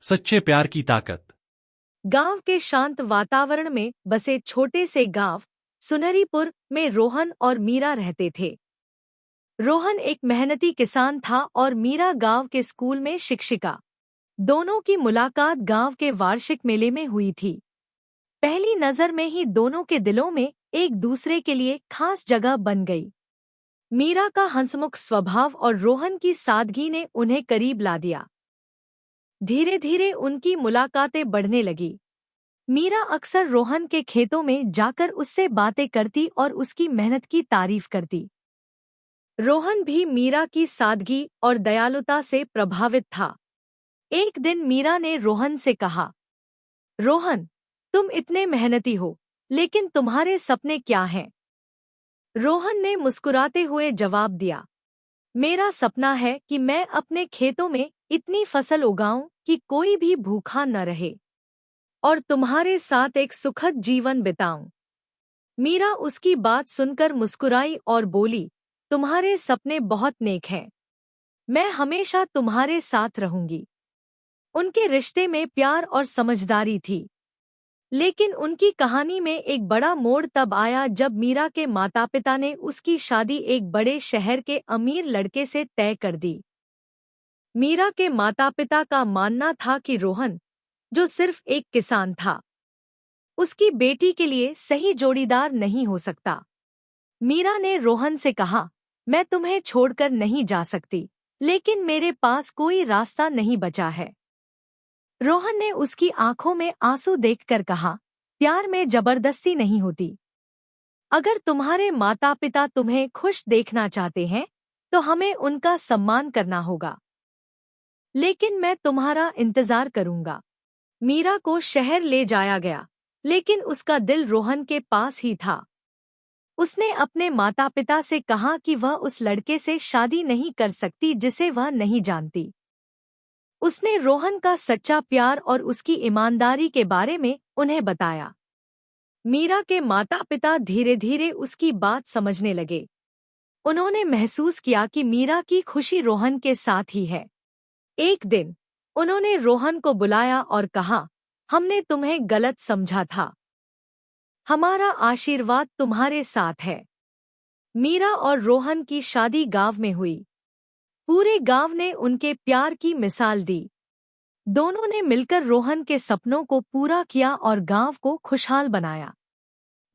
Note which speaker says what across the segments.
Speaker 1: सच्चे प्यार की ताकत।
Speaker 2: गांव के शांत वातावरण में बसे छोटे से गांव सुनहरीपुर में रोहन और मीरा रहते थे। रोहन एक मेहनती किसान था और मीरा गांव के स्कूल में शिक्षिका। दोनों की मुलाकात गांव के वार्षिक मेले में हुई थी। पहली नजर में ही दोनों के दिलों में एक दूसरे के लिए खास जगह बन गई। मीरा का हंसमुख स्वभाव और रोहन की सादगी ने उन्हें करीब ला दिया। धीरे धीरे उनकी मुलाकातें बढ़ने लगी। मीरा अक्सर रोहन के खेतों में जाकर उससे बातें करती और उसकी मेहनत की तारीफ करती। रोहन भी मीरा की सादगी और दयालुता से प्रभावित था। एक दिन मीरा ने रोहन से कहा, रोहन, तुम इतने मेहनती हो, लेकिन तुम्हारे सपने क्या हैं? रोहन ने मुस्कुराते हुए जवाब दिया, मेरा सपना है कि मैं अपने खेतों में इतनी फसल उगाऊं कि कोई भी भूखा न रहे और तुम्हारे साथ एक सुखद जीवन बिताऊं। मीरा उसकी बात सुनकर मुस्कुराई और बोली, तुम्हारे सपने बहुत नेक हैं। मैं हमेशा तुम्हारे साथ रहूंगी। उनके रिश्ते में प्यार और समझदारी थी। लेकिन उनकी कहानी में एक बड़ा मोड़ तब आया जब मीरा के माता-पिता ने उसकी शादी एक बड़े शहर के अमीर लड़के से तय कर दी। मीरा के माता-पिता का मानना था कि रोहन, जो सिर्फ एक किसान था, उसकी बेटी के लिए सही जोड़ीदार नहीं हो सकता। मीरा ने रोहन से कहा, मैं तुम्हें छोड़कर नहीं जा सकती, लेकिन मेरे पास कोई रास्ता नहीं बचा है। रोहन ने उसकी आंखों में आंसू देखकर कहा, प्यार में जबरदस्ती नहीं होती। अगर तुम्हारे माता-पिता तुम्हें खुश देखना चाहते हैं, तो हमें उनका सम्मान करना होगा। लेकिन मैं तुम्हारा इंतजार करूंगा। मीरा को शहर ले जाया गया, लेकिन उसका दिल रोहन के पास ही था। उसने अपने माता-पिता से कहा कि वह उस लड़के से शादी नहीं कर सकती जिसे वह नहीं जानती। उसने रोहन का सच्चा प्यार और उसकी ईमानदारी के बारे में उन्हें बताया। मीरा के माता-पिता धीरे धीरे उसकी बात समझने लगे। उन्होंने महसूस किया कि मीरा की खुशी रोहन के साथ ही है। एक दिन उन्होंने रोहन को बुलाया और कहा, हमने तुम्हें गलत समझा था। हमारा आशीर्वाद तुम्हारे साथ है। मीरा और रोहन की शादी गांव में हुई। पूरे गांव ने उनके प्यार की मिसाल दी। दोनों ने मिलकर रोहन के सपनों को पूरा किया और गांव को खुशहाल बनाया।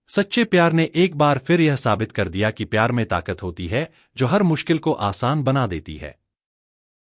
Speaker 1: सच्चे प्यार ने एक बार फिर यह साबित कर दिया कि प्यार में ताकत होती है जो हर मुश्किल को आसान बना देती है।